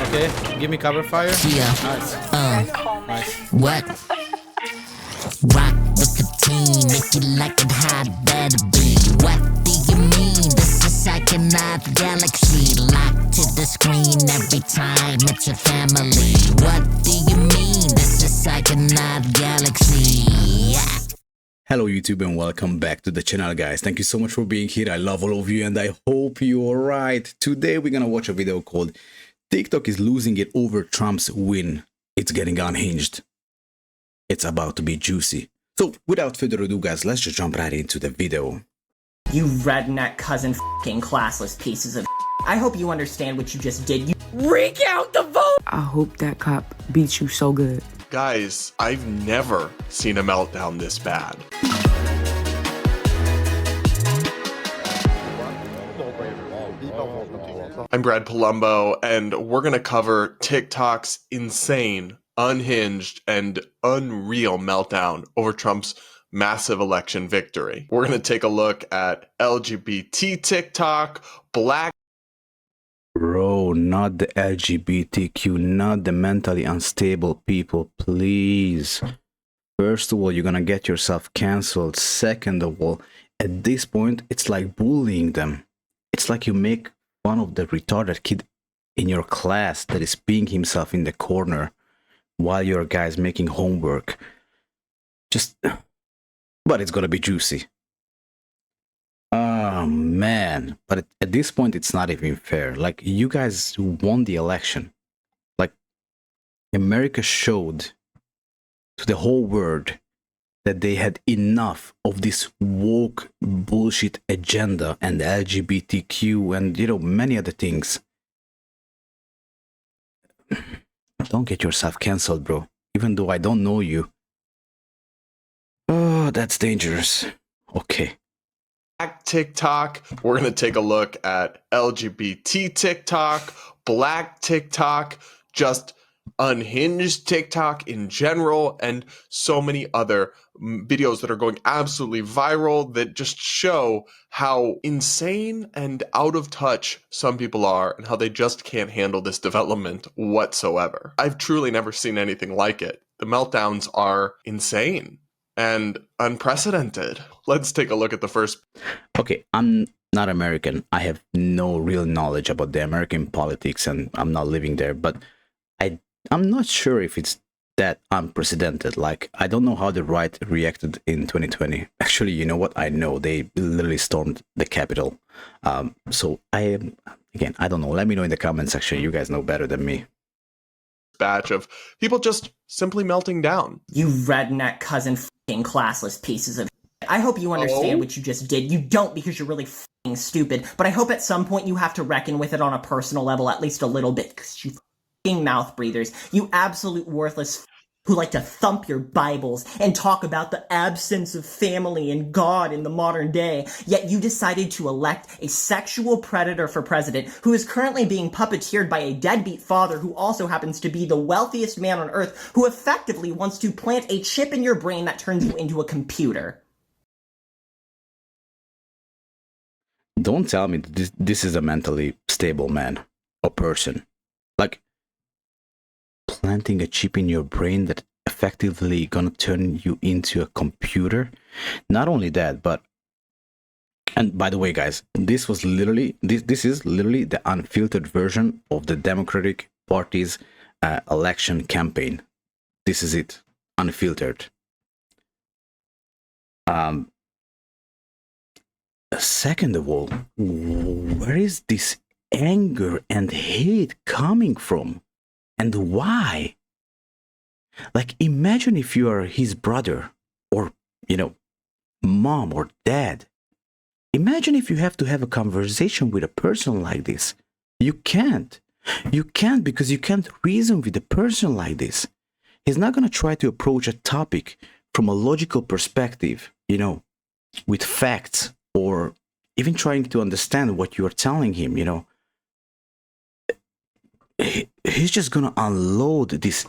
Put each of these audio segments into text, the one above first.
Okay, give me cover fire. Yeah. Nice. Nice. What? Rock with the team if you like it how it better be. What do you mean? This is psychonaut galaxy. Locked to the screen every time it's your family. What do you mean? This is psychonaut galaxy. Yeah. Hello YouTube and welcome back to the channel, guys. Thank you so much for being here. I love all of you and I hope you're alright. Today we're gonna watch a video called TikTok is losing it over Trump's win. It's getting unhinged. It's about to be juicy. So without further ado, guys, let's just jump right into the video. You redneck cousin f***ing classless pieces of I hope you understand what you just did. You recount the vote! I hope that cop beats you so good. Guys, I've never seen a meltdown this bad. I'm Brad Palumbo, and we're going to cover TikTok's insane, unhinged, and unreal meltdown over Trump's massive election victory. We're going to take a look at LGBT TikTok, Black Bro, not the LGBTQ, not the mentally unstable people, please. First of all, you're gonna get yourself cancelled. Second of all, at this point, it's like bullying them. It's like you make fun of the retarded kid in your class that is peeing himself in the corner while your guy's making homework. But it's gonna be juicy. Oh man, but at this point it's not even fair. Like, you guys won the election. Like, America showed to the whole world that they had enough of this woke bullshit agenda and LGBTQ and, you know, many other things. Don't get yourself cancelled, bro. Even though I don't know you. Oh, that's dangerous. Okay. TikTok. We're going to take a look at LGBT TikTok, Black TikTok, just unhinged TikTok in general, and so many other videos that are going absolutely viral that just show how insane and out of touch some people are and how they just can't handle this development whatsoever. I've truly never seen anything like it. The meltdowns are insane and unprecedented. Let's take a look at the first. Okay, I'm not American. I have no real knowledge about the American politics and I'm not living there, but I'm not sure if it's that unprecedented. Like, I don't know how the right reacted in 2020. Actually, you know what? I know they literally stormed the Capitol. So I don't know. Let me know in the comment section. You guys know better than me. Batch of people just simply melting down. You redneck cousin f***ing classless pieces of I hope you understand what you just did. You don't because you're really f***ing stupid, but I hope at some point you have to reckon with it on a personal level at least a little bit, because you f***ing mouth breathers. You absolute worthless who like to thump your Bibles and talk about the absence of family and God in the modern day, yet you decided to elect a sexual predator for president who is currently being puppeteered by a deadbeat father who also happens to be the wealthiest man on earth, who effectively wants to plant a chip in your brain that turns you into a computer. Don't tell me that this is a mentally stable man or person. Like, planting a chip in your brain that effectively gonna turn you into a computer. Not only that, but, and by the way, guys, this is literally the unfiltered version of the Democratic Party's election campaign. This is it, unfiltered. Second of all, where is this anger and hate coming from? And why? Like, imagine if you are his brother or, you know, mom or dad. Imagine if you have to have a conversation with a person like this. You can't. You can't, because you can't reason with a person like this. He's not going to try to approach a topic from a logical perspective, you know, with facts, or even trying to understand what you're telling him, you know. He's just gonna unload this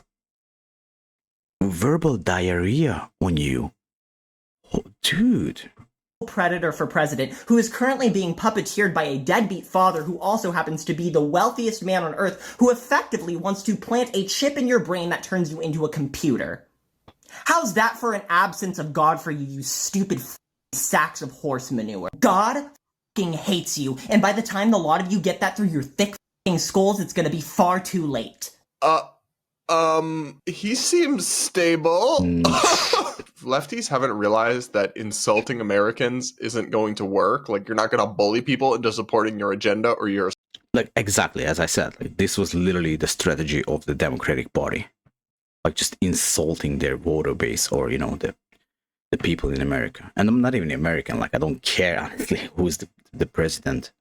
verbal diarrhea on you. Oh, dude, predator for president who is currently being puppeteered by a deadbeat father who also happens to be the wealthiest man on earth who effectively wants to plant a chip in your brain that turns you into a computer. How's that for an absence of God for you, you stupid sacks of horse manure? God hates you, and by the time the lot of you get that through your thick skulls, it's gonna be far too late. He seems stable. Lefties haven't realized that insulting Americans isn't going to work. Like, you're not gonna bully people into supporting your agenda or your... Like, exactly, as I said, like, this was literally the strategy of the Democratic Party. Like, just insulting their voter base, or, you know, the people in America. And I'm not even American. Like, I don't care, honestly, who's the president.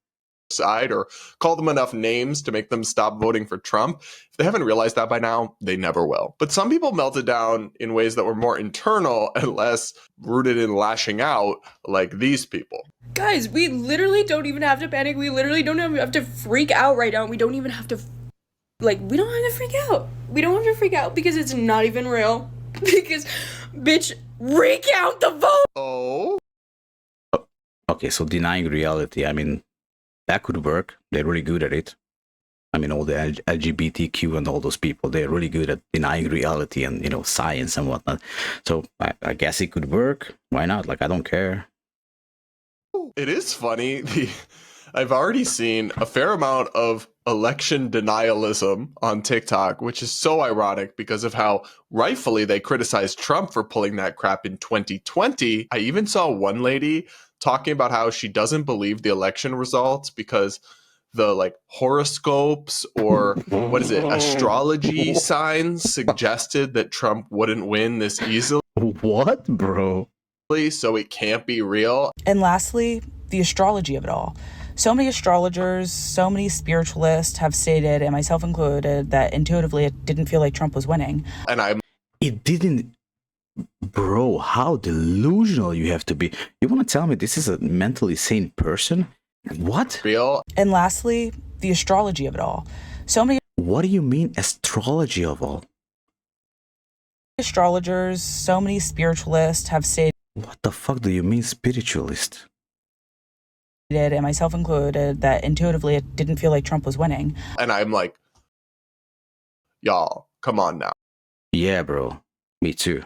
Side, or call them enough names to make them stop voting for Trump. If they haven't realized that by now, they never will. But some people melted down in ways that were more internal and less rooted in lashing out, like these people. Guys, we literally don't even have to panic. We literally don't have to freak out right now. We don't even have to, like, we don't have to freak out. We don't have to freak out because it's not even real. Because, bitch, recount the vote! Oh? Okay, so denying reality, I mean, that could work. They're really good at it. I mean, all the LGBTQ and all those people, they're really good at denying reality and, you know, science and whatnot. So I guess it could work. Why not? Like, I don't care. It is funny. I've already seen a fair amount of election denialism on TikTok, which is so ironic because of how rightfully they criticized Trump for pulling that crap in 2020. I even saw one lady talking about how she doesn't believe the election results because the, like, horoscopes or what is it, astrology signs suggested that Trump wouldn't win this easily. What, bro? So it can't be real. And lastly, the astrology of it all. So many astrologers, so many spiritualists have stated, and myself included, that intuitively it didn't feel like Trump was winning. And It didn't. Bro, how delusional you have to be. You want to tell me this is a mentally sane person? What? real. And lastly, the astrology of it all. So many What do you mean astrology of all? astrologers, so many spiritualists have stated, What the fuck do you mean spiritualist? and myself included, that intuitively it didn't feel like Trump was winning. And I'm like, y'all, come on now. Yeah, bro. Me too.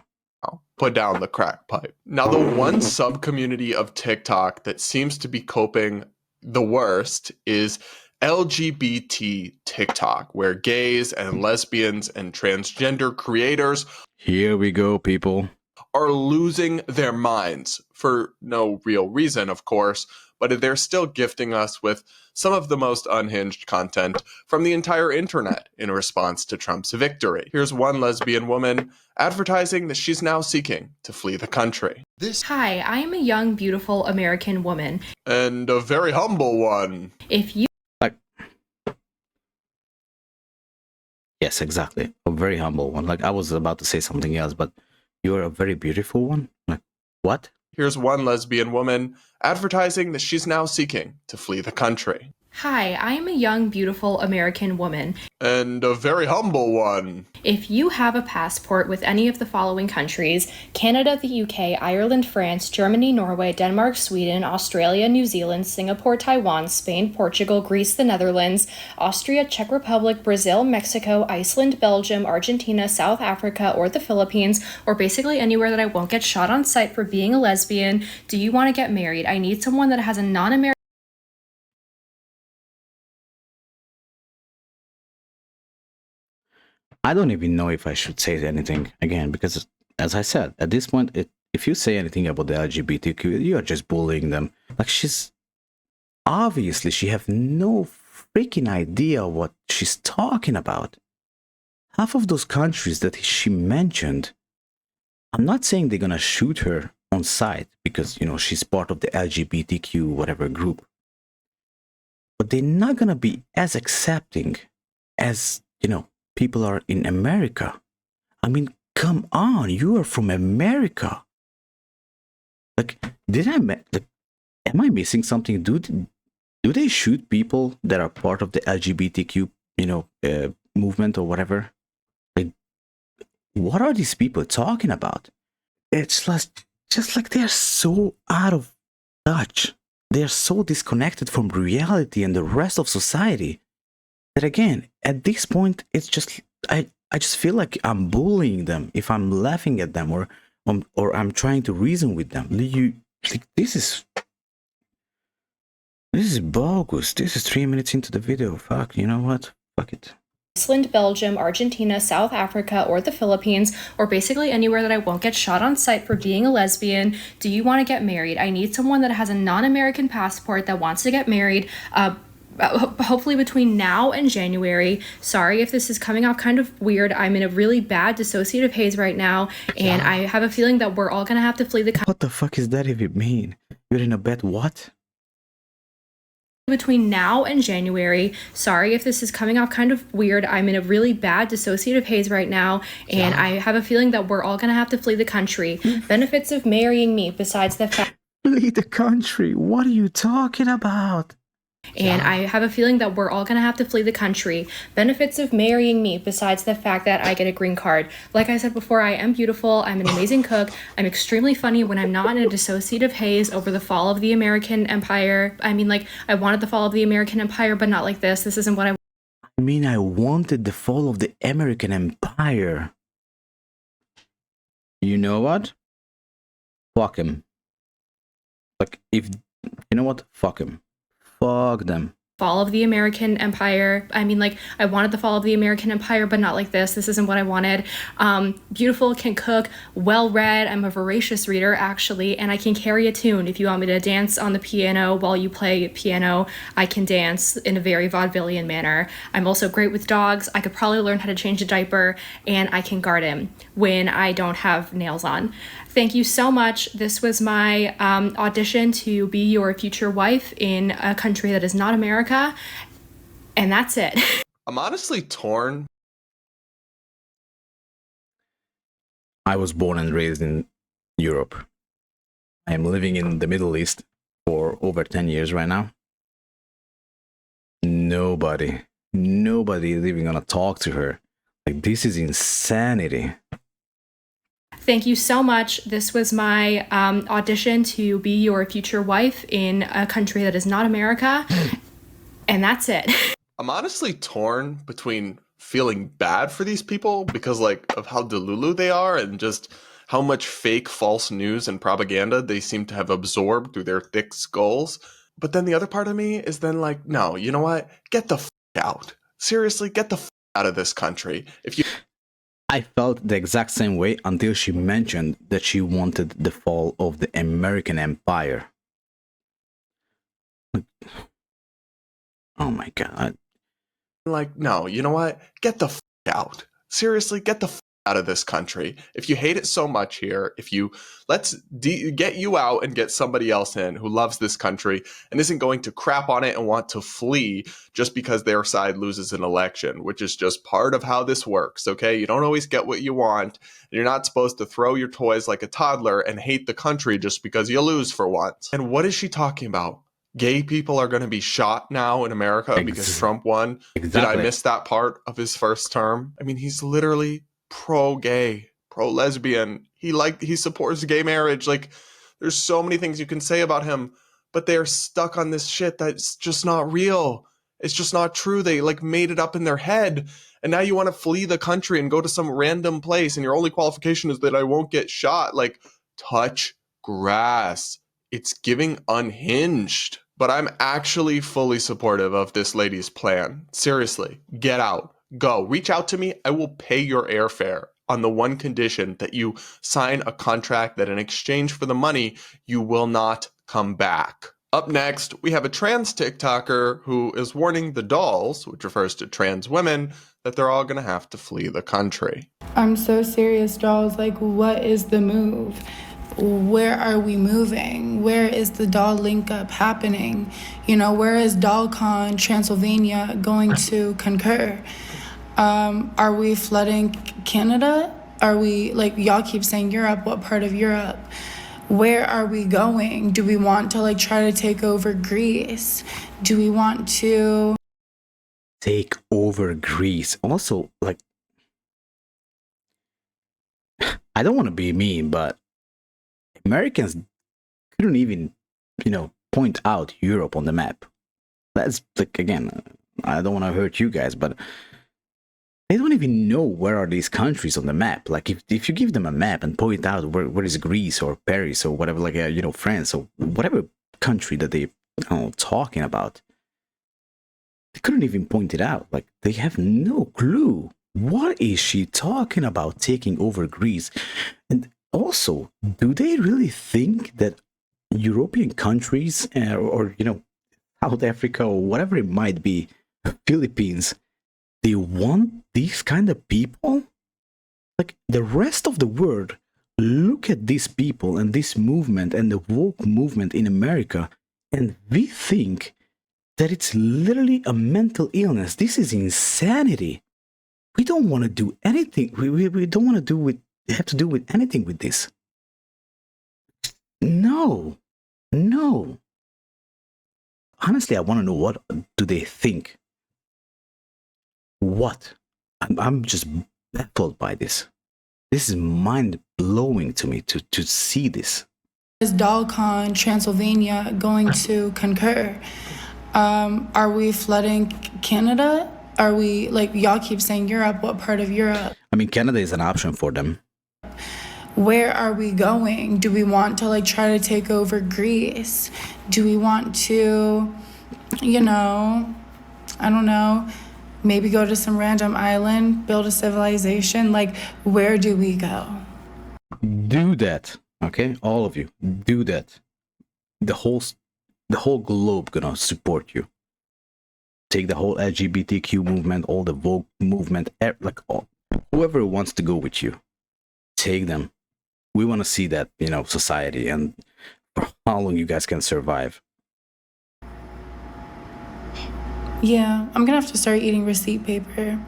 Put down the crack pipe. Now, the one sub-community of TikTok that seems to be coping the worst is LGBT TikTok, where gays and lesbians and transgender creators Here we go, people. are losing their minds for no real reason, of course, but they're still gifting us with some of the most unhinged content from the entire internet in response to Trump's victory. Here's one lesbian woman advertising that she's now seeking to flee the country. Hi, I am a young, beautiful American woman. And a very humble one. If you Yes, exactly. A very humble one. Like, I was about to say something else, but you're a very beautiful one? Like, what? Here's one lesbian woman advertising that she's now seeking to flee the country. Hi, I am a young, beautiful American woman. And a very humble one. If you have a passport with any of the following countries: Canada, the UK, Ireland, France, Germany, Norway, Denmark, Sweden, Australia, New Zealand, Singapore, Taiwan, Spain, Portugal, Greece, the Netherlands, Austria, Czech Republic, Brazil, Mexico, Iceland, Belgium, Argentina, South Africa, or the Philippines, or basically anywhere that I won't get shot on sight for being a lesbian, do you want to get married? I need someone that has a non-American I don't even know if I should say anything again, because as I said, at this point, if you say anything about the LGBTQ, you are just bullying them. Like, she's obviously, she have no freaking idea what she's talking about. Half of those countries that she mentioned, I'm not saying they're gonna shoot her on sight because, you know, she's part of the LGBTQ whatever group, but they're not gonna be as accepting as, you know, people are in America. I mean, come on, you are from America. Like, am I missing something? Do they shoot people that are part of the LGBTQ, you know, movement or whatever? Like, what are these people talking about? It's just like they're so out of touch. They're so disconnected from reality and the rest of society that again, at this point, it's just I just feel like I'm bullying them if I'm laughing at them or I'm trying to reason with them. This is bogus. This is 3 minutes into the video. Fuck, you know what? Fuck it. Iceland, Belgium, Argentina, South Africa, or the Philippines, or basically anywhere that I won't get shot on sight for being a lesbian. Do you want to get married? I need someone that has a non-American passport that wants to get married. Hopefully between now and January. Sorry if this is coming off kind of weird. I'm in a really bad dissociative haze right now, and I have a feeling that we're all gonna have to flee the country. What the fuck is that even mean? You're in a bed what? Between now and January. Sorry if this is coming off kind of weird. I'm in a really bad dissociative haze right now, and I have a feeling that we're all gonna have to flee the country. Benefits of marrying me besides the fact... Flee the country? What are you talking about? And I have a feeling that we're all gonna have to flee the country. Benefits of marrying me besides the fact that I get a green card. Like I said before, I am beautiful, I'm an amazing cook, I'm extremely funny when I'm not in a dissociative haze over the fall of the American Empire. I mean, like, I wanted the fall of the American Empire, but not like this. This isn't what I mean, I wanted the fall of the American Empire. You know what? Fuck him. Like, if... You know what? Fuck him. Fuck them. Fall of the American Empire. I mean, like, I wanted the fall of the American Empire, but not like this. This isn't what I wanted. Beautiful, can cook, well-read. I'm a voracious reader, actually, and I can carry a tune. If you want me to dance on the piano while you play piano, I can dance in a very vaudevillian manner. I'm also great with dogs. I could probably learn how to change a diaper, and I can garden when I don't have nails on. Thank you so much. This was my audition to be your future wife in a country that is not America. And that's it. I'm honestly torn. I was born and raised in Europe. I am living in the Middle East for over 10 years right now. Nobody is even gonna talk to her. Like, this is insanity. Thank you so much. This was my audition to be your future wife in a country that is not America. And that's it. I'm honestly torn between feeling bad for these people because, like, of how delulu they are and just how much fake false news and propaganda they seem to have absorbed through their thick skulls. But then the other part of me is then like, no, you know what? Get the f*** out. Seriously, get the f*** out of this country. If you... I felt the exact same way until she mentioned that she wanted the fall of the American Empire. Oh my god. Like, no, you know what? Get the f*** out. Seriously, get the f*** out of this country. If you hate it so much here, let's get you out and get somebody else in who loves this country and isn't going to crap on it and want to flee just because their side loses an election, which is just part of how this works, okay? You don't always get what you want. You're not supposed to throw your toys like a toddler and hate the country just because you lose for once. And what is she talking about? Gay people are going to be shot now in America because Trump won. Exactly. Did I miss that part of his first term? I mean, he's literally pro-gay, pro-lesbian. He supports gay marriage. Like, there's so many things you can say about him, but they're stuck on this shit that's just not real. It's just not true. They like made it up in their head. And now you want to flee the country and go to some random place and your only qualification is that I won't get shot. Like, touch grass. It's giving unhinged. But I'm actually fully supportive of this lady's plan. Seriously, get out. Go. Reach out to me. I will pay your airfare on the one condition that you sign a contract that in exchange for the money, you will not come back. Up next, we have a trans TikToker who is warning the dolls, which refers to trans women, that they're all going to have to flee the country. I'm so serious, dolls. Like, what is the move? Where are we moving? Where is the doll link up happening? You know, where is DollCon Transylvania going to concur? Are we flooding Canada? Are we, like, y'all keep saying Europe, what part of Europe? Where are we going? Do we want to, like, try to take over Greece? Do we want to take over Greece? Also, like, I don't want to be mean, but Americans couldn't even point out Europe on the map. That's like, again, I don't want to hurt you guys, but they don't even know where are these countries on the map. Like if you give them a map and point out where is Greece or Paris or whatever, like France or whatever country that they talking about, they couldn't even point it out. Like they have no clue. What is she talking about taking over Greece? And also, do they really think that European countries or South Africa or whatever it might be, Philippines, they want these kind of people? Like the rest of the world, look at these people and this movement and the woke movement in America, and we think that it's literally a mental illness. This is insanity. We don't want to do anything. We don't want to have to do with anything with this. No. Honestly, I want to know, what do they think? What? I'm just baffled by this. This is mind-blowing to me to see this. Is DALCON Transylvania going to concur? Are we flooding Canada? Are we, like, y'all keep saying Europe, what part of Europe? I mean, Canada is an option for them. Where are we going? Do we want to, like, try to take over Greece? Do we want to, I don't know, maybe go to some random island, build a civilization? Like, where do we go? Do that, okay? All of you, do that. The whole globe gonna support you. Take the whole LGBTQ movement, all the Vogue movement, whoever wants to go with you, take them. We want to see that, society, and for how long you guys can survive. Yeah, I'm gonna have to start eating receipt paper.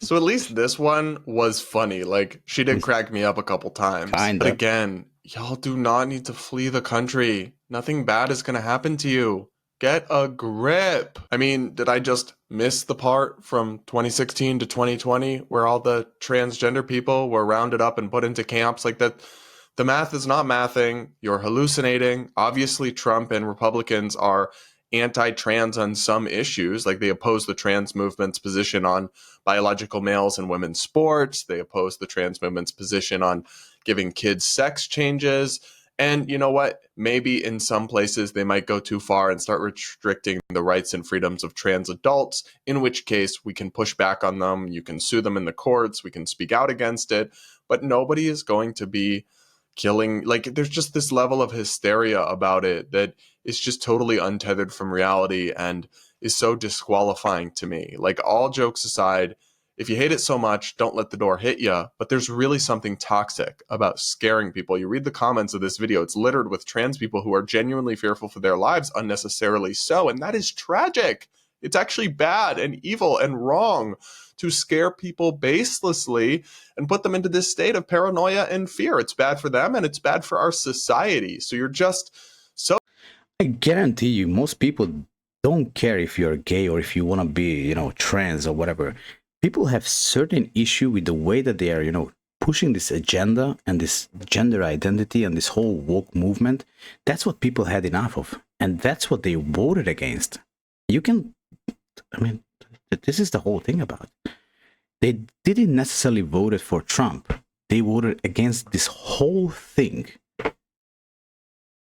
So at least this one was funny. Like, she did crack me up a couple times. Kinda. But again, y'all do not need to flee the country. Nothing bad is going to happen to you. Get a grip. I mean, did I just miss the part from 2016 to 2020 where all the transgender people were rounded up and put into camps like that? The math is not mathing. You're hallucinating. Obviously, Trump and Republicans are anti-trans on some issues. Like, they oppose the trans movement's position on biological males and women's sports. They oppose the trans movement's position on giving kids sex changes. And you know what? Maybe in some places they might go too far and start restricting the rights and freedoms of trans adults, in which case we can push back on them. You can sue them in the courts. We can speak out against it. But nobody is going to be killing. Like, there's just this level of hysteria about it that is just totally untethered from reality and is so disqualifying to me. Like, all jokes aside, if you hate it so much, don't let the door hit you. But there's really something toxic about scaring people. You read the comments of this video, it's littered with trans people who are genuinely fearful for their lives, unnecessarily so. And that is tragic. It's actually bad and evil and wrong to scare people baselessly and put them into this state of paranoia and fear. It's bad for them and it's bad for our society. So you're just so... I guarantee you, most people don't care if you're gay or if you want to be, trans or whatever. People have certain issue with the way that they are, pushing this agenda and this gender identity and this whole woke movement. That's what people had enough of. And that's what they voted against. This is the whole thing about it. They didn't necessarily vote for Trump. They voted against this whole thing.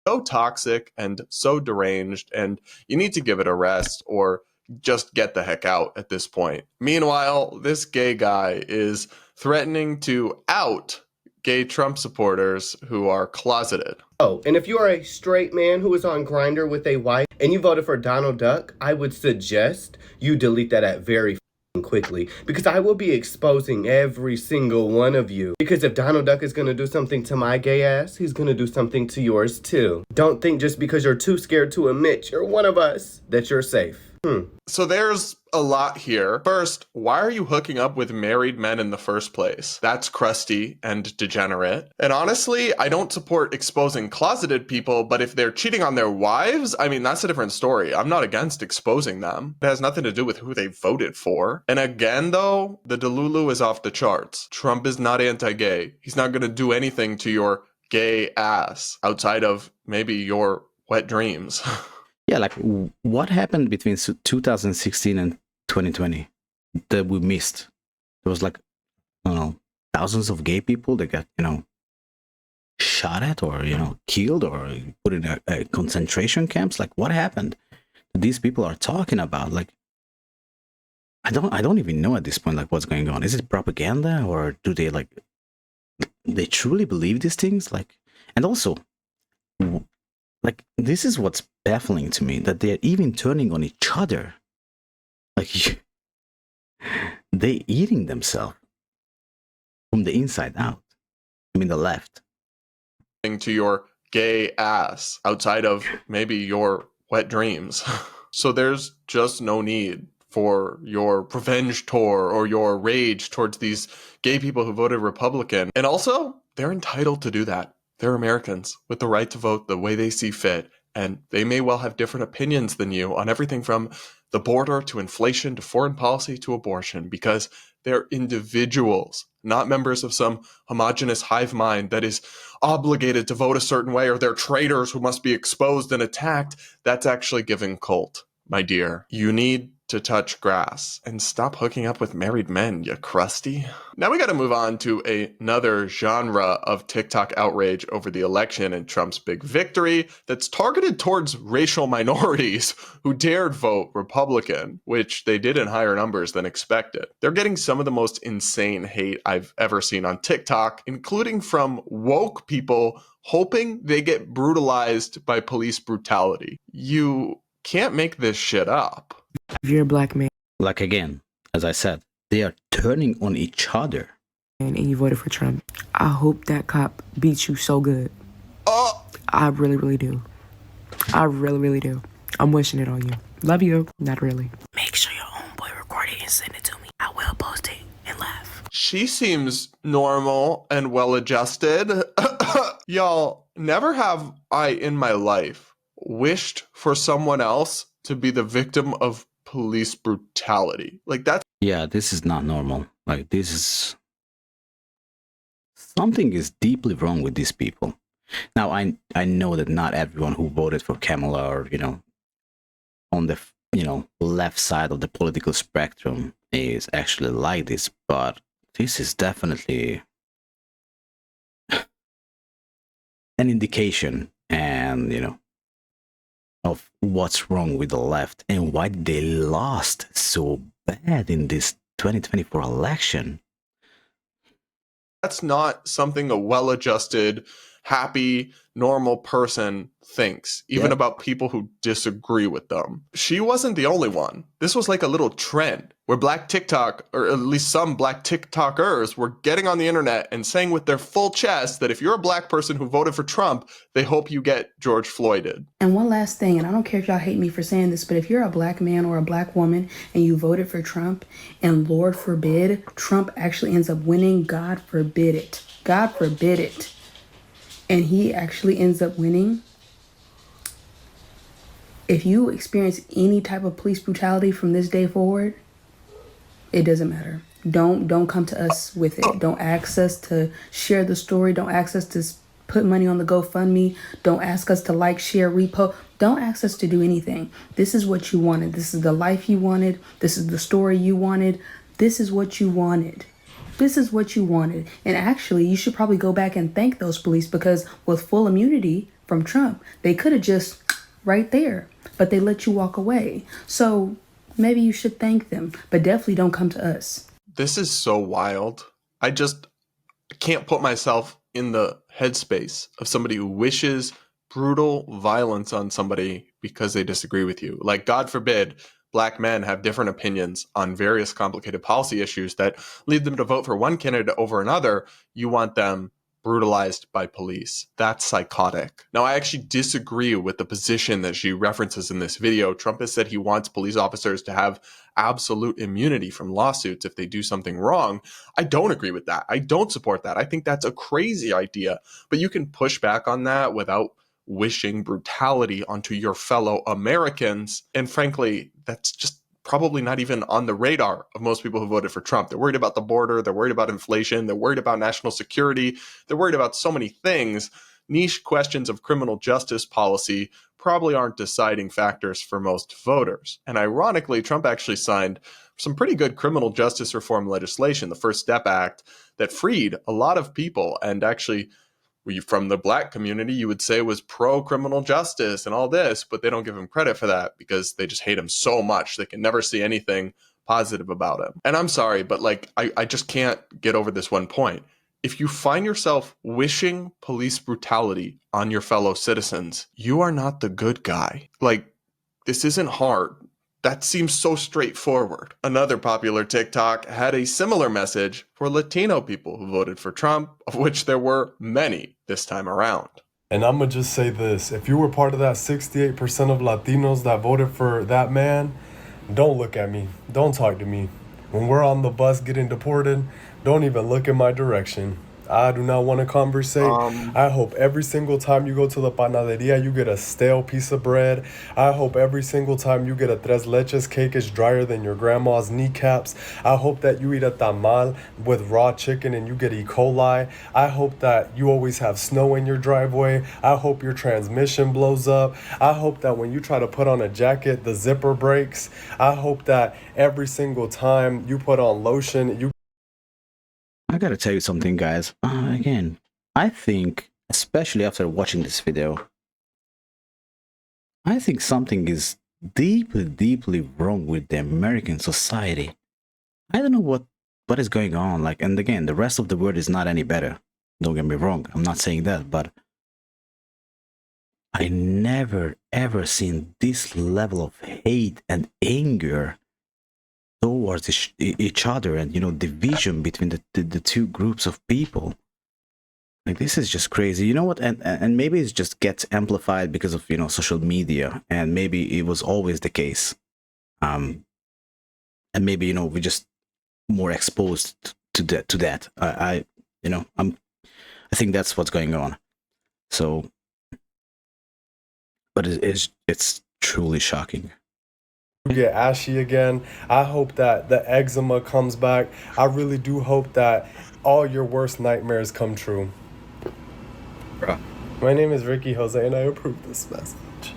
So toxic and so deranged, and you need to give it a rest or just get the heck out at this point. Meanwhile, this gay guy is threatening to out gay Trump supporters who are closeted. Oh, and if you are a straight man who is on Grindr with a wife and you voted for Donald Duck, I would suggest you delete that app very quickly, because I will be exposing every single one of you. Because if Donald Duck is going to do something to my gay ass, he's going to do something to yours too. Don't think just because you're too scared to admit you're one of us that you're safe. So there's a lot here. First, why are you hooking up with married men in the first place? That's crusty and degenerate. And honestly, I don't support exposing closeted people, but if they're cheating on their wives, that's a different story. I'm not against exposing them. It has nothing to do with who they voted for. And again, though, the Delulu is off the charts. Trump is not anti-gay. He's not going to do anything to your gay ass outside of maybe your wet dreams. Yeah, like what happened between 2016 and 2020 that we missed? There was like, I don't know, thousands of gay people that got, shot at or, killed or put in a concentration camps. Like what happened? These people are talking about, like, I don't even know at this point, like, what's going on. Is it propaganda, or do they, like, they truly believe these things? Like, and also, like, this is what's baffling to me, that they're even turning on each other. Like, they eating themselves from the inside out. I mean, the left. To your gay ass outside of maybe your wet dreams. So there's just no need for your revenge tour or your rage towards these gay people who voted Republican. And also, they're entitled to do that. They're Americans with the right to vote the way they see fit. And they may well have different opinions than you on everything from the border to inflation to foreign policy to abortion, because they're individuals, not members of some homogenous hive mind that is obligated to vote a certain way, or they're traitors who must be exposed and attacked. That's actually giving cult, my dear. You need to touch grass and stop hooking up with married men, you crusty. Now we got to move on to another genre of TikTok outrage over the election and Trump's big victory that's targeted towards racial minorities who dared vote Republican, which they did in higher numbers than expected. They're getting some of the most insane hate I've ever seen on TikTok, including from woke people hoping they get brutalized by police brutality. You can't make this shit up. If you're a black man, Like, again, as I said, they are turning on each other. and you voted for Trump, I hope that cop beats you so good. I really, really do. I really, really do. I'm wishing it on you. Love you. Not really. Make sure your homeboy record it and send it to me. I will post it and laugh. She seems normal and well-adjusted. Y'all, never have I in my life wished for someone else to be the victim of police brutality. Like, that's... Yeah, this is not normal. Like, this is... Something is deeply wrong with these people. Now, I know that not everyone who voted for Kamala or, on the, left side of the political spectrum is actually like this, but this is definitely an indication and, of what's wrong with the left and why they lost so bad in this 2024 election. That's not something a well-adjusted, happy, normal person thinks, even about people who disagree with them. She wasn't the only one. This was like a little trend where black TikTok, or at least some black TikTokers, were getting on the internet and saying with their full chest that if you're a black person who voted for Trump, they hope you get George Floyded. And one last thing, and I don't care if y'all hate me for saying this, but if you're a black man or a black woman and you voted for Trump, and Lord forbid, Trump actually ends up winning, God forbid it. God forbid it. And he actually ends up winning. If you experience any type of police brutality from this day forward, it doesn't matter. Don't come to us with it. Don't ask us to share the story. Don't ask us to put money on the GoFundMe. Don't ask us to like, share, repost. Don't ask us to do anything. This is what you wanted. This is the life you wanted. This is the story you wanted. This is what you wanted. This is what you wanted. And actually, you should probably go back and thank those police, because with full immunity from Trump, they could have just right there, but they let you walk away. So maybe you should thank them, but definitely don't come to us. This is so wild. I just can't put myself in the headspace of somebody who wishes brutal violence on somebody because they disagree with you. Like, God forbid, black men have different opinions on various complicated policy issues that lead them to vote for one candidate over another. You want them brutalized by police. That's psychotic. Now, I actually disagree with the position that she references in this video. Trump has said he wants police officers to have absolute immunity from lawsuits if they do something wrong. I don't agree with that. I don't support that. I think that's a crazy idea. But you can push back on that without wishing brutality onto your fellow Americans. And frankly, that's just probably not even on the radar of most people who voted for Trump. They're worried about the border. They're worried about inflation. They're worried about national security. They're worried about so many things niche questions of criminal justice policy probably aren't deciding factors for most voters. And ironically, Trump actually signed some pretty good criminal justice reform legislation, the First Step Act, that freed a lot of people, and actually from the black community, you would say was pro-criminal justice and all this, but they don't give him credit for that because they just hate him so much. They can never see anything positive about him. And I'm sorry, but like, I just can't get over this one point. If you find yourself wishing police brutality on your fellow citizens, you are not the good guy. Like, this isn't hard. That seems so straightforward. Another popular TikTok had a similar message for Latino people who voted for Trump, of which there were many this time around. And I'm going to just say this. If you were part of that 68% of Latinos that voted for that man, don't look at me. Don't talk to me. When we're on the bus getting deported, don't even look in my direction. I do not want to conversate. I hope every single time you go to the panaderia, you get a stale piece of bread. I hope every single time you get a tres leches cake is drier than your grandma's kneecaps. I hope that you eat a tamal with raw chicken and you get E. coli. I hope that you always have snow in your driveway. I hope your transmission blows up. I hope that when you try to put on a jacket, the zipper breaks. I hope that every single time you put on lotion, I gotta tell you something, guys. Again, I think, especially after watching this video, I think something is deeply, deeply wrong with the American society. I don't know what is going on. Like, and again, the rest of the world is not any better. Don't get me wrong. I'm not saying that, but I never ever seen this level of hate and anger towards each other, and division between the two groups of people. Like, this is just crazy. You know what? And maybe it just gets amplified because of social media, and maybe it was always the case. And maybe we're just more exposed to that. I think that's what's going on. So, but it's truly shocking. Get ashy again. I hope that the eczema comes back. I really do hope that all your worst nightmares come true. Bruh. My name is Ricky Jose and I approve this message.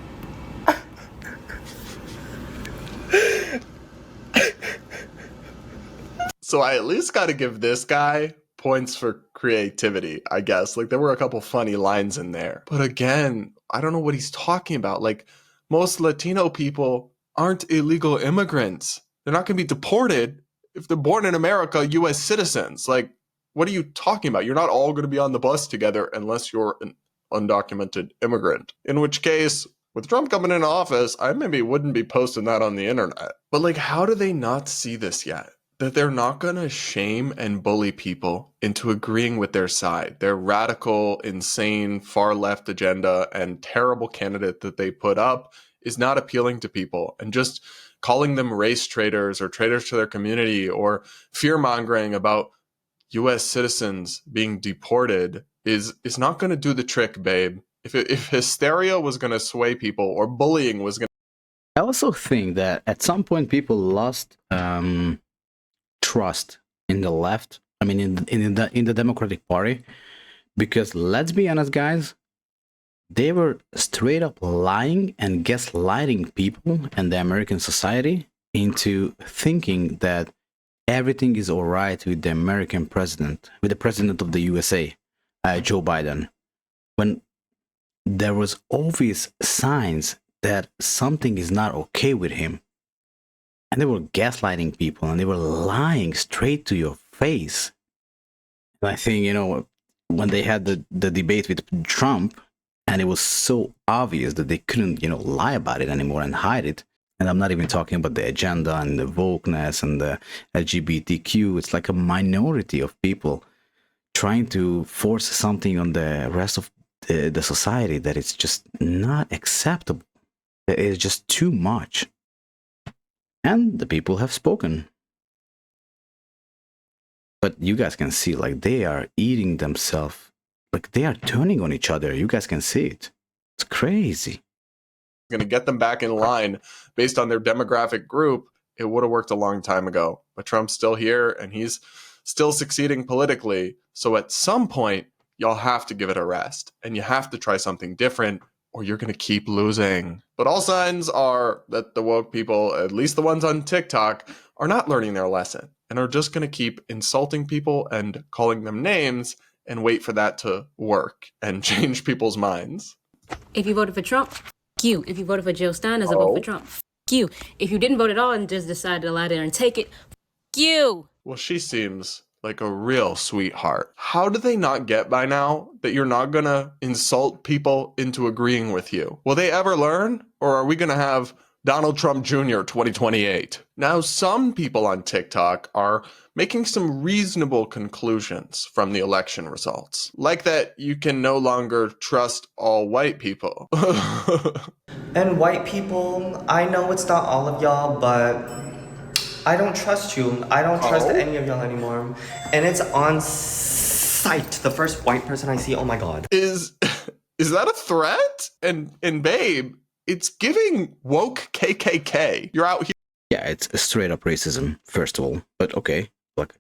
So I at least got to give this guy points for creativity, I guess. Like, there were a couple funny lines in there. But again, I don't know what he's talking about. Like, most Latino people aren't illegal immigrants. They're not going to be deported if they're born in America, U.S. citizens. Like, what are you talking about? You're not all going to be on the bus together unless you're an undocumented immigrant. In which case, with Trump coming into office, I maybe wouldn't be posting that on the internet. But like, how do they not see this yet? That they're not going to shame and bully people into agreeing with their side. Their radical, insane, far-left agenda and terrible candidate that they put up is not appealing to people, and just calling them race traitors or traitors to their community or fear-mongering about U.S. citizens being deported is not going to do the trick, babe. If hysteria was going to sway people, or bullying was going to... I also think that at some point people lost trust in the left. I mean, in the Democratic Party, because let's be honest, guys, they were straight up lying and gaslighting people and the American society into thinking that everything is all right with the American president, with the president of the USA, Joe Biden, when there was obvious signs that something is not okay with him. And they were gaslighting people and they were lying straight to your face. And I think, when they had the debate with Trump, and it was so obvious that they couldn't, lie about it anymore and hide it. And I'm not even talking about the agenda and the wokeness and the LGBTQ. It's like a minority of people trying to force something on the rest of the society that it's just not acceptable. It's just too much. And the people have spoken. But you guys can see, like, they are eating themselves. Like, they are turning on each other. You guys can see it. It's crazy. Going to get them back in line based on their demographic group. It would have worked a long time ago. But Trump's still here, and he's still succeeding politically. So at some point, y'all have to give it a rest, and you have to try something different, or you're going to keep losing. But all signs are that the woke people, at least the ones on TikTok, are not learning their lesson and are just going to keep insulting people and calling them names and wait for that to work and change people's minds. If you voted for Trump, f*** you. If you voted for Jill Stein as a vote for Trump, f*** you. If you didn't vote at all and just decided to lie there and take it, f*** you. Well, she seems like a real sweetheart. How do they not get by now that you're not gonna insult people into agreeing with you? Will they ever learn? Or are we gonna have Donald Trump Jr. 2028? Now, some people on TikTok are making some reasonable conclusions from the election results. Like that you can no longer trust all white people. And white people, I know it's not all of y'all, but I don't trust you. I don't trust any of y'all anymore. And it's on sight. The first white person I see, oh my god. Is that a threat? And babe, it's giving woke KKK. You're out here. Yeah, it's a straight up racism, first of all. But okay, look.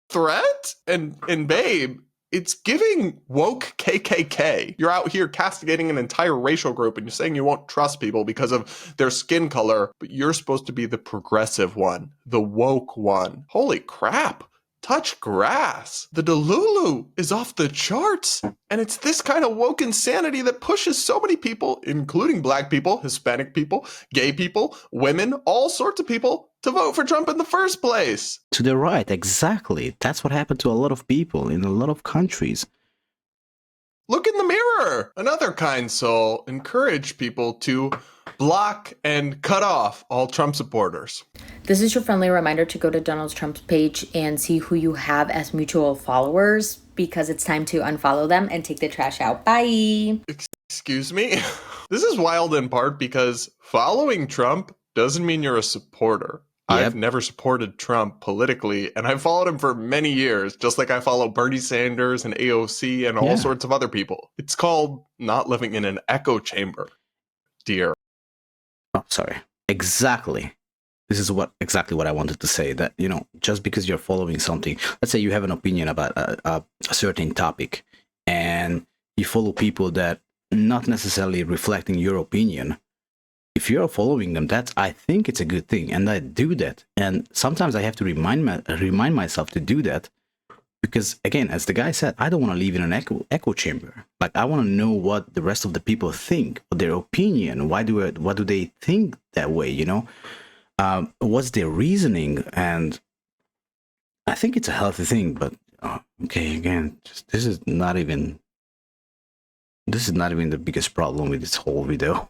Threat? And babe, it's giving woke KKK. You're out here castigating an entire racial group and you're saying you won't trust people because of their skin color, but you're supposed to be the progressive one, the woke one. Holy crap. Touch grass. The Delulu is off the charts. And it's this kind of woke insanity that pushes so many people, including black people, Hispanic people, gay people, women, all sorts of people, to vote for Trump in the first place. To the right, exactly. That's what happened to a lot of people in a lot of countries. Look in the mirror. Another kind soul encouraged people to block and cut off all Trump supporters. This is your friendly reminder to go to Donald Trump's page and see who you have as mutual followers, because it's time to unfollow them and take the trash out. Bye. Excuse me? This is wild in part because following Trump doesn't mean you're a supporter. Yep. I've never supported Trump politically, and I've followed him for many years, just like I follow Bernie Sanders and AOC and all sorts of other people. It's called not living in an echo chamber, dear. Oh, sorry. Exactly. This is exactly what I wanted to say. That, you know, just because you're following something, let's say you have an opinion about a certain topic, and you follow people that not necessarily reflecting your opinion. If you're following them, I think it's a good thing, and I do that. And sometimes I have to remind myself to do that, because again, as the guy said, I don't want to live in an echo chamber. Like, I want to know what the rest of the people think, their opinion. What do they think that way? You know, what's their reasoning? And I think it's a healthy thing. But okay, again, this is not even the biggest problem with this whole video.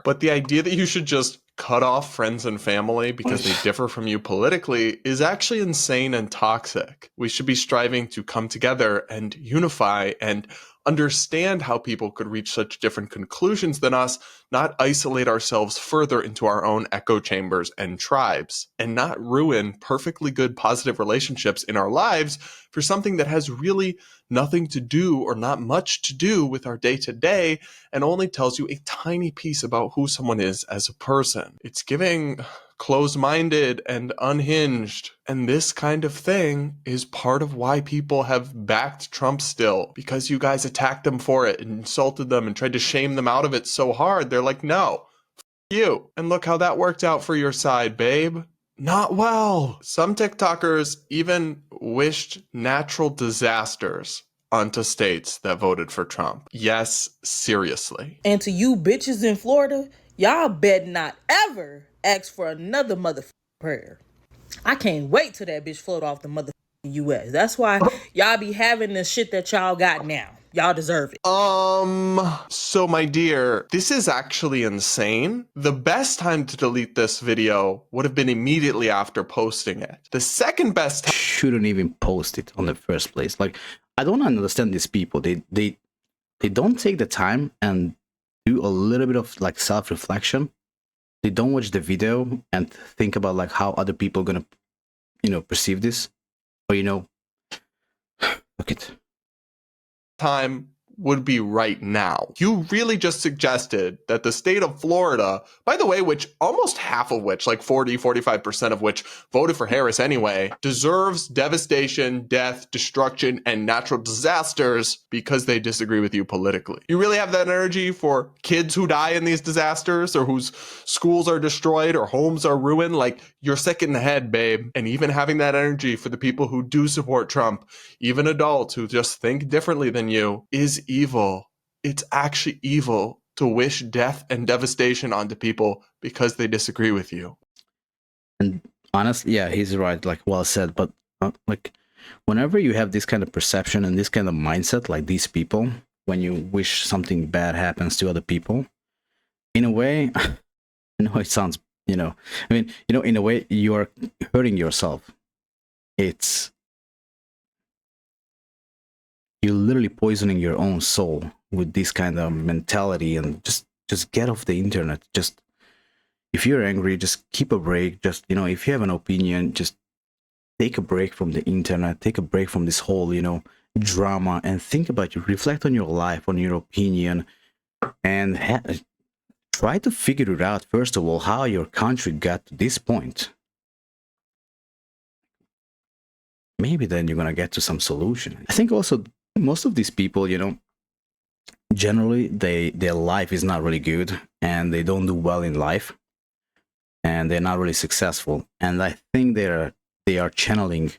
But the idea that you should just cut off friends and family because they differ from you politically is actually insane and toxic. We should be striving to come together and unify and understand how people could reach such different conclusions than us, not isolate ourselves further into our own echo chambers and tribes, and not ruin perfectly good positive relationships in our lives for something that has really nothing to do or not much to do with our day-to-day and only tells you a tiny piece about who someone is as a person. It's giving closed-minded and unhinged. And this kind of thing is part of why people have backed Trump still, because you guys attacked them for it and insulted them and tried to shame them out of it so hard. They're like, no, f you. And look how that worked out for your side, babe. Not well. Some TikTokers even wished natural disasters onto states that voted for Trump. Yes, seriously. And to you bitches in Florida, y'all bet not ever ask for another motherfucking prayer. I can't wait till that bitch float off the motherfucking U.S. That's why y'all be having the shit that y'all got now. Y'all deserve it. So my dear, this is actually insane. The best time to delete this video would have been immediately after posting it. The second best time shouldn't even post it on the first place. Like, I don't understand these people. They don't take the time and do a little bit of like self-reflection. They don't watch the video and think about like how other people are gonna, you know, perceive this. Or, you know, look it. time would be right now. You really just suggested that the state of Florida, by the way, which almost half of which, like 45% of which voted for Harris anyway, deserves devastation, death, destruction, and natural disasters because they disagree with you politically. You really have that energy for kids who die in these disasters or whose schools are destroyed or homes are ruined? Like, you're sick in the head, babe. And even having that energy for the people who do support Trump, even adults who just think differently than you, is evil. It's actually evil to wish death and devastation onto people because they disagree with you. And honestly, yeah, he's right. Like, well said. But like, whenever you have this kind of perception and this kind of mindset, like these people, when you wish something bad happens to other people, in a way, I know it sounds, in a way, you are hurting yourself. You're literally poisoning your own soul with this kind of mentality. And just get off the internet. Just, if you're angry, just keep a break. Just, if you have an opinion, just take a break from the internet, take a break from this whole, drama, and think about you, reflect on your life, on your opinion, and try to figure it out, first of all, how your country got to this point. Maybe then you're going to get to some solution. I think also most of these people, generally their life is not really good and they don't do well in life and they're not really successful. And I think they are channeling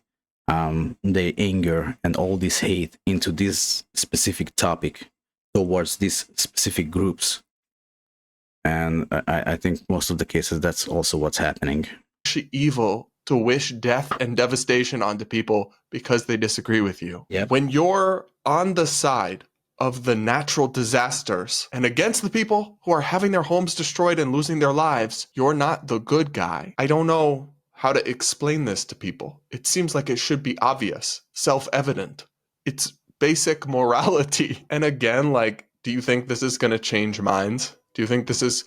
their anger and all this hate into this specific topic towards these specific groups. And I think most of the cases, that's also what's happening. It's evil to wish death and devastation onto people because they disagree with you. Yep. When you're on the side of the natural disasters and against the people who are having their homes destroyed and losing their lives, you're not the good guy. I don't know how to explain this to people. It seems like it should be obvious, self-evident. It's basic morality. And again, like, do you think this is going to change minds? Do you think this has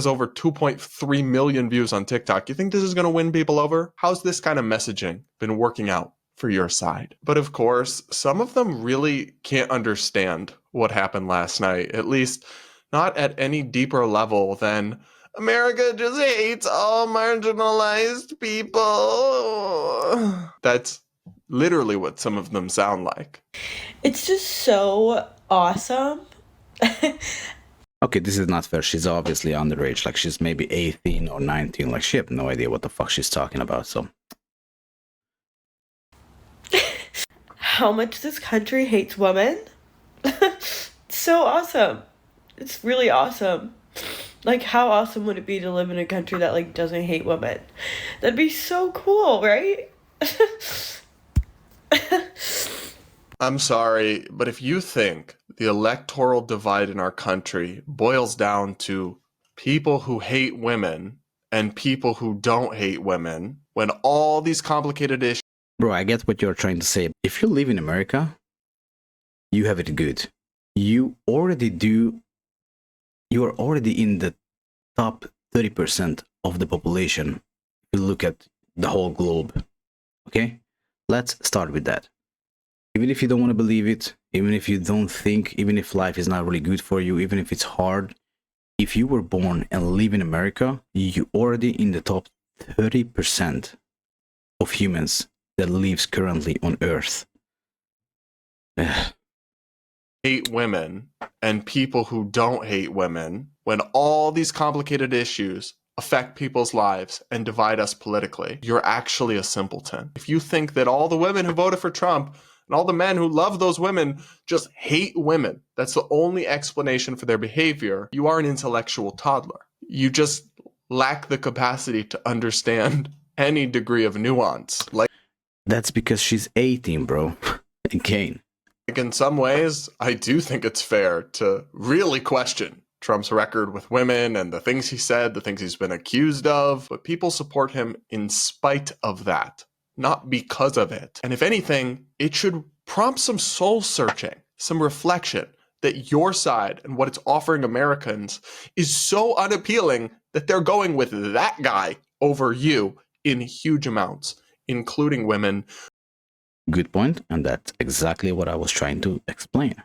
over 2.3 million views on TikTok? You think this is going to win people over? How's this kind of messaging been working out for your side? But of course, some of them really can't understand what happened last night, at least not at any deeper level than America just hates all marginalized people. That's literally what some of them sound like. It's just so awesome. Okay, this is not fair. She's obviously underage. Like, she's maybe 18 or 19. Like, she has no idea what the fuck she's talking about, so. How much this country hates women? So awesome. It's really awesome. Like, how awesome would it be to live in a country that, like, doesn't hate women? That'd be so cool, right? I'm sorry, but if you think the electoral divide in our country boils down to people who hate women and people who don't hate women, when all these complicated issues... Bro, I get what you're trying to say. If you live in America, you have it good. You are already in the top 30% of the population. If you look at the whole globe. Okay? Let's start with that. Even if you don't want to believe it, even if you don't think, even if life is not really good for you, even if it's hard, if you were born and live in America, you're already in the top 30% of humans that lives currently on Earth. hate women and people who don't hate women, when all these complicated issues affect people's lives and divide us politically, you're actually a simpleton. If you think that all the women who voted for Trump and all the men who love those women just hate women, that's the only explanation for their behavior, you are an intellectual toddler. You just lack the capacity to understand any degree of nuance. That's because she's 18, bro. Again. In some ways, I do think it's fair to really question Trump's record with women and the things he said, the things he's been accused of, but people support him in spite of that, not because of it. And if anything, it should prompt some soul searching, some reflection that your side and what it's offering Americans is so unappealing that they're going with that guy over you in huge amounts, including women. Good point, and that's exactly what I was trying to explain.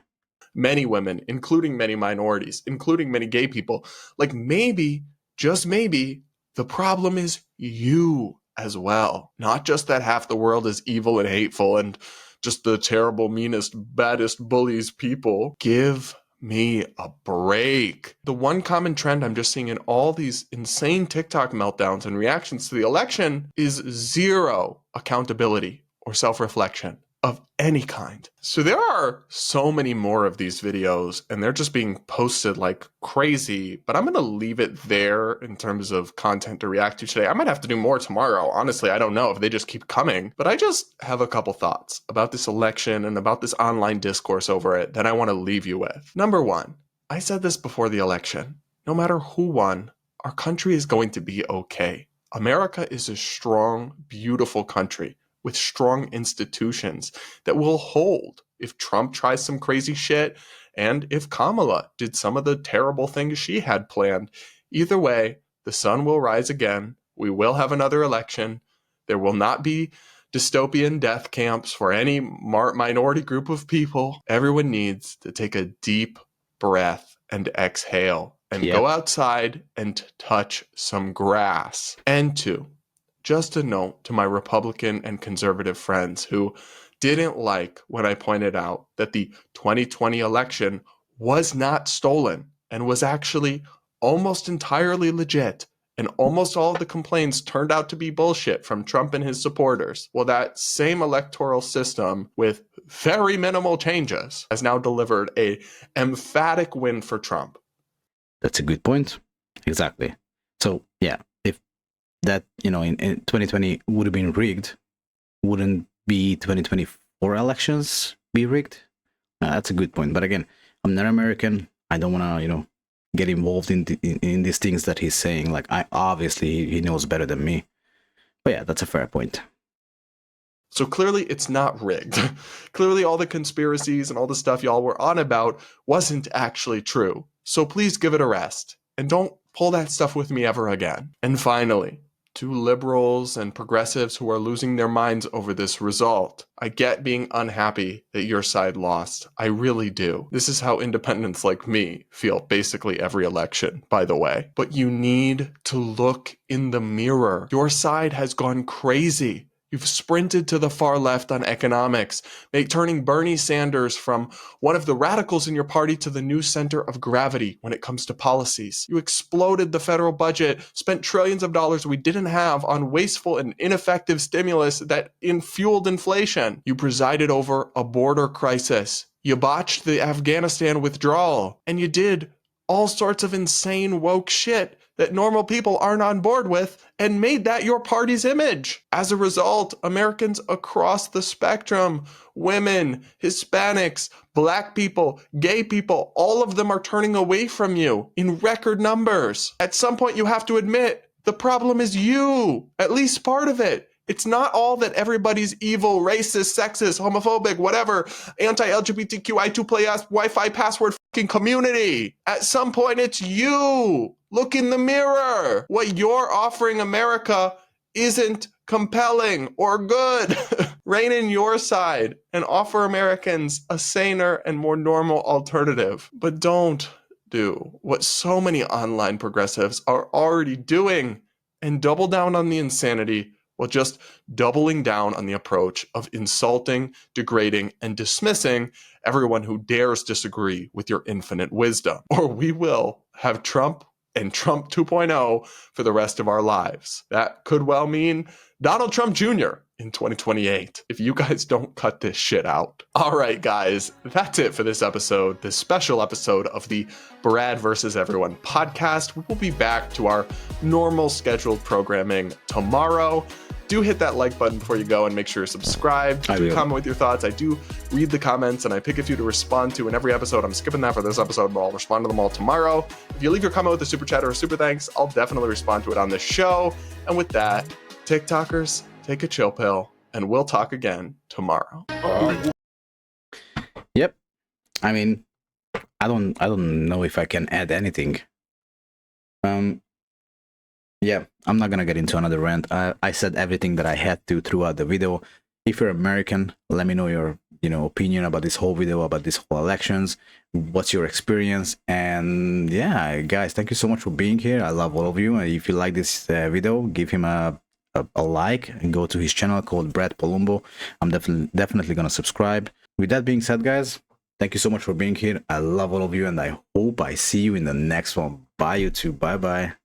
many women, including many minorities, including many gay people. Like maybe, just maybe, the problem is you as well. Not just that half the world is evil and hateful and just the terrible, meanest, baddest bullies people. Give me a break. The one common trend I'm just seeing in all these insane TikTok meltdowns and reactions to the election is zero accountability or self-reflection of any kind. So there are so many more of these videos and they're just being posted like crazy, but I'm going to leave it there in terms of content to react to today. I might have to do more tomorrow. Honestly, I don't know if they just keep coming, but I just have a couple thoughts about this election and about this online discourse over it that I want to leave you with. Number one, I said this before the election. No matter who won, our country is going to be okay. America is a strong, beautiful country with strong institutions that will hold if Trump tries some crazy shit and if Kamala did some of the terrible things she had planned. Either way, the sun will rise again. We will have another election. There will not be dystopian death camps for any minority group of people. Everyone needs to take a deep breath and exhale and go outside and touch some grass. And two, just a note to my Republican and conservative friends who didn't like when I pointed out that the 2020 election was not stolen and was actually almost entirely legit, and almost all of the complaints turned out to be bullshit from Trump and his supporters. Well, that same electoral system with very minimal changes has now delivered an emphatic win for Trump. That's a good point. Exactly. So, yeah, if that, in 2020 would have been rigged, wouldn't be 2024 elections be rigged? That's a good point. But again, I'm not American. I don't want to, get involved in these things that he's saying. Like, obviously he knows better than me. But yeah, that's a fair point. So clearly it's not rigged. Clearly all the conspiracies and all the stuff y'all were on about wasn't actually true. So please give it a rest and don't pull that stuff with me ever again. And finally, to liberals and progressives who are losing their minds over this result, I get being unhappy that your side lost. I really do. This is how independents like me feel basically every election, by the way. But you need to look in the mirror. Your side has gone crazy. You've sprinted to the far left on economics, turning Bernie Sanders from one of the radicals in your party to the new center of gravity when it comes to policies. You exploded the federal budget, spent trillions of dollars we didn't have on wasteful and ineffective stimulus that fueled inflation. You presided over a border crisis. You botched the Afghanistan withdrawal. And you did all sorts of insane woke shit that normal people aren't on board with and made that your party's image. As a result, Americans across the spectrum, women, Hispanics, black people, gay people, all of them are turning away from you in record numbers. At some point, you have to admit the problem is you, at least part of it. It's not all that everybody's evil, racist, sexist, homophobic, whatever, anti-LGBTQI2+, Wi-Fi password fucking community. At some point, it's you. Look in the mirror. What you're offering America isn't compelling or good. Rein in your side and offer Americans a saner and more normal alternative. But don't do what so many online progressives are already doing and double down on the insanity while just doubling down on the approach of insulting, degrading, and dismissing everyone who dares disagree with your infinite wisdom. Or we will have Trump and Trump 2.0 for the rest of our lives. That could well mean Donald Trump Jr. in 2028, if you guys don't cut this shit out. All right, guys, that's it for this episode, this special episode of the Brad versus Everyone podcast. We will be back to our normal scheduled programming tomorrow. Do hit that like button before you go and make sure you're subscribed. Do comment with your thoughts. I do read the comments and I pick a few to respond to in every episode. I'm skipping that for this episode, but I'll respond to them all tomorrow. If you leave your comment with a super chat or a super thanks, I'll definitely respond to it on this show. And with that, TikTokers, take a chill pill, and we'll talk again tomorrow. Yep. I mean, I don't know if I can add anything. Yeah, I'm not gonna get into another rant. I said everything that I had to throughout the video. If you're American, let me know your opinion about this whole video, about this whole elections. What's your experience? And yeah, guys, thank you so much for being here. I love all of you. And if you like this video, give him a like and go to his channel called Brad Palumbo. I'm definitely gonna subscribe. With that being said, guys, thank you so much for being here. I love all of you, and I hope I see you in the next one. Bye, YouTube. Bye bye.